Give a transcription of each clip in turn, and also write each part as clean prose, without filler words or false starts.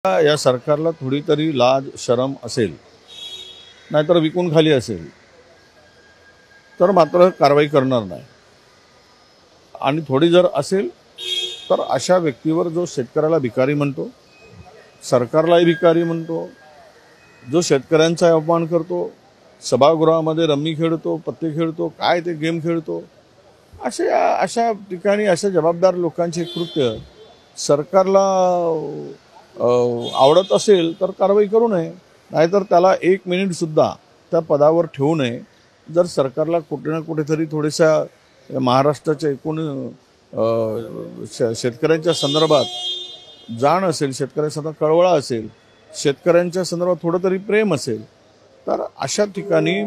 या सरकारला थोडी तरी लाज शरम असेल, नाहीतर विकून खाली असेल तर मात्र कारवाई करणार नाही। आणि थोडी जर असेल तर अशा व्यक्तीवर जो शेतकऱ्याला भिकारी म्हणतो, सरकारलाही भिकारी म्हणतो, जो शेतकऱ्यांचा अपमान करतो, सभागृहामध्ये रम्मी खेळतो, पत्ते खेळतो, काय ते गेम खेळतो, अशा ठिकाणी अशा जबाबदार लोकांचे कृत्य सरकारला आवडत असेल तर कारवाई करू नये, नाहीतर त्याला एक मिनिट सुद्धा त्या पदावर ठेवू नये। जर सरकारला कुठे ना कुठेतरी थोडेसा महाराष्ट्राच्या एकूण शेतकऱ्यांच्या संदर्भात जाण असेल, शेतकऱ्यांचा कळवळा असेल, शेतकऱ्यांच्या संदर्भात थोडं तरी प्रेम असेल, तर अशा ठिकाणी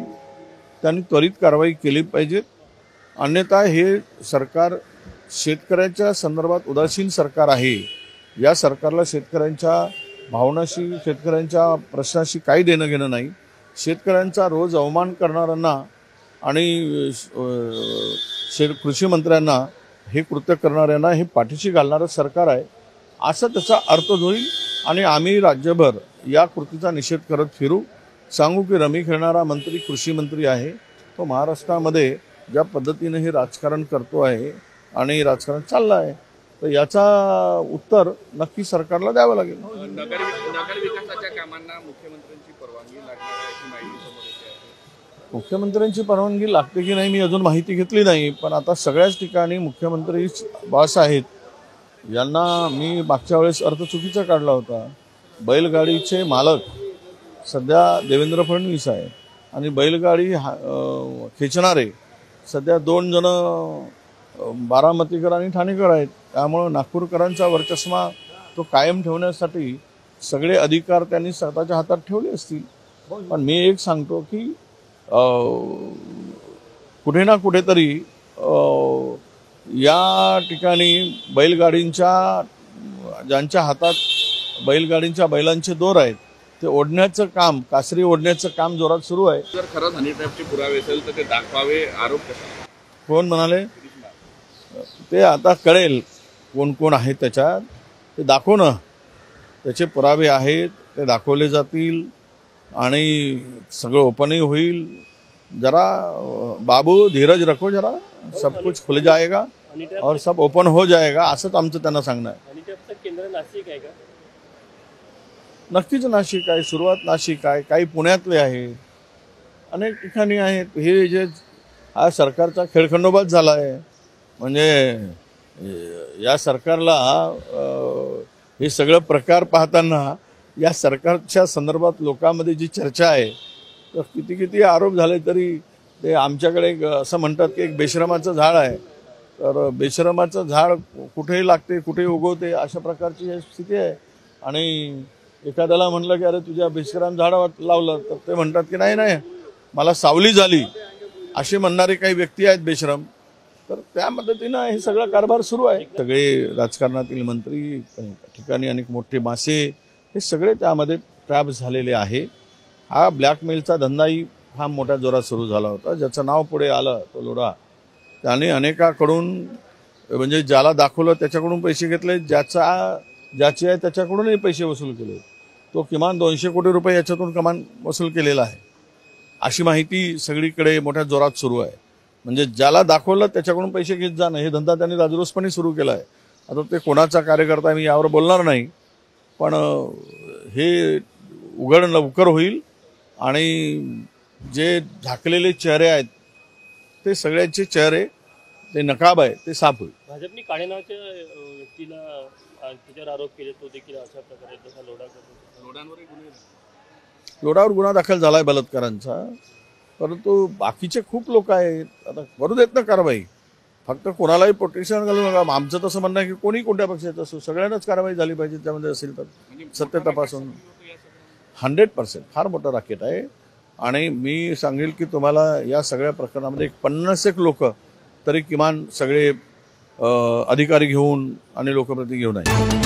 त्यांनी त्वरित कारवाई केली पाहिजे। अन्यथा हे सरकार शेतकऱ्याच्या संदर्भात उदासीन सरकार आहे। या सरकारला शेतकऱ्यांच्या भावनाशी, शेतकऱ्यांच्या प्रश्नाशी काही देणं घेणं नाही। शेतकऱ्यांचा रोज अवमान करणाऱ्यांना आणि कृषी मंत्र्यांना हे कृत्य करणाऱ्यांना हे पाठीशी घालणारं सरकार आहे असं त्याचा अर्थ होईल। आणि आम्ही राज्यभर या कृतीचा निषेध करत फिरू, सांगू की रमी खेळणारा मंत्री कृषी मंत्री आहे, तो महाराष्ट्रामध्ये ज्या पद्धतीने हे राजकारण करतो आहे आणि राजकारण चाललं आहे, तर याचा उत्तर नक्की सरकारला द्यावं लागेल। नगर विकासाच्या कामांना मुख्यमंत्र्यांची परवानगी लागणार आहे अशी माहिती समोर येते आहे। मुख्यमंत्र्यांची परवानगी लागते की नाही मी अजून माहिती घेतली नाही, पण आता सगळ्याच ठिकाणी मुख्यमंत्री बॉस आहेत। यांना मी मागच्या वेळेस अर्थ चुकीचा काढला होता। बैलगाडीचे मालक सध्या देवेंद्र फडणवीस आहे आणि बैलगाडी खेचणारे सध्या 2 जण बारामतीकर आणि ठाणेकर आहेत। त्यामुळे नागपूरकरांचा वर्चस्व तो कायम ठेवण्यासाठी सगळे अधिकार त्यांनी स्वतःच्या हातात ठेवले असतील। पण मी एक सांगतो की कुठे ना कुठेतरी या ठिकाणी ज्यांच्या हातात बैलांचे दोर आहेत ते ओढण्याचं काम, कासरी ओढण्याचं काम जोरात सुरू आहे। जर खरंच हनी ट्रॅपचे पुरावे असेल तर ते दाखवावे, आरोप कसा? कोण म्हणाले? ते आता कळेल कोण कोण आहे त्याच्यात, ते दाखवू ना। त्याचे पुरावे आहेत, ते दाखवले जातील आणि सगळं ओपनही होईल। जरा बाबू धीरज रखो, जरा सब कुछ खुल जाएगा और सब ओपन हो जाएगा असंच आमचं त्यांना सांगणं आहे। केंद्र नाशिक आहे का? नक्कीच नाशिक आहे, सुरुवात नाशिक आहे, काही पुण्यातले आहे, अनेक ठिकाणी आहेत। हे जे हा सरकारचा खेळखंडोबाच झाला आहे, म्हणजे या सरकारला हे सगळं प्रकार पाहताना या सरकारच्या संदर्भात लोकांमध्ये जी चर्चा आहे, तर किती आरोप झाले तरी ते आमच्याकडे असं म्हणतात की एक बेशरमाचं झाड आहे, तर बेशरमाचं झाड कुठेही लागते, कुठेही उगवते, अशा प्रकारची ही स्थिती आहे। आणि एखाद्याला म्हणलं की अरे तुझ्या बेशरम झाडावर लावलं, तर ते म्हणतात की नाही मला सावली झाली, असे म्हणणारे काही व्यक्ती आहेत बेशरम। तर त्या पद्धतीनं हे सगळं कारभार सुरू आहे। सगळे राजकारणातील मंत्री, ठिकाणी अनेक मोठे मासे, हे सगळे त्यामध्ये ट्रॅप झालेले आहे। हा ब्लॅकमेलचा धंदाही हा मोठ्या जोरात सुरू झाला होता। ज्याचं नाव पुढे आलं तो लोढा, त्याने अनेकाकडून, म्हणजे ज्याला दाखवलं त्याच्याकडून पैसे घेतले, ज्याचे आहे त्याच्याकडूनही पैसे वसूल केले। तो किमान 200 कोटी रुपये याच्यातून कमान वसूल केलेला आहे, अशी माहिती सगळीकडे मोठ्या जोरात सुरू आहे। म्हणजे ज्याला दाखवलं त्याच्याकडून पैसे घेत जाणं, हे धंदा त्यांनी राजरोसपणे सुरू केला आहे। आता ते कोणाचा कार्यकर्ता मी यावर बोलणार नाही, पण हे उघड लवकर होईल आणि जे झाकलेले चेहरे आहेत ते सगळ्यांचे चेहरे, ते नकाब आहे, ते साफ होईल। भाजपने काळे नावाच्या व्यक्तीला त्याच्यावर आरोप केले, तो देखील अशा प्रकारे जसा लोढावर गुन्हा दाखल झाला आहे बलात्कारांचा, परंतु बाकीचे खूप लोक आहेत, आता करू देत ना कारवाई। फक्त कोणालाही प्रोटेक्शन घालू नका। आमचं तसं म्हणणं आहे की कोणी कोणत्या पक्षाचं असो, सगळ्यांनाच कारवाई झाली पाहिजे त्यामध्ये असेल तर, सत्य तपासून। 100% फार मोठं राकेट आहे। आणि मी सांगेल की तुम्हाला या सगळ्या प्रकरणामध्ये 50 लोक तरी किमान सगळे अधिकारी घेऊन आणि लोकप्रतिनिधी घेऊन आहे।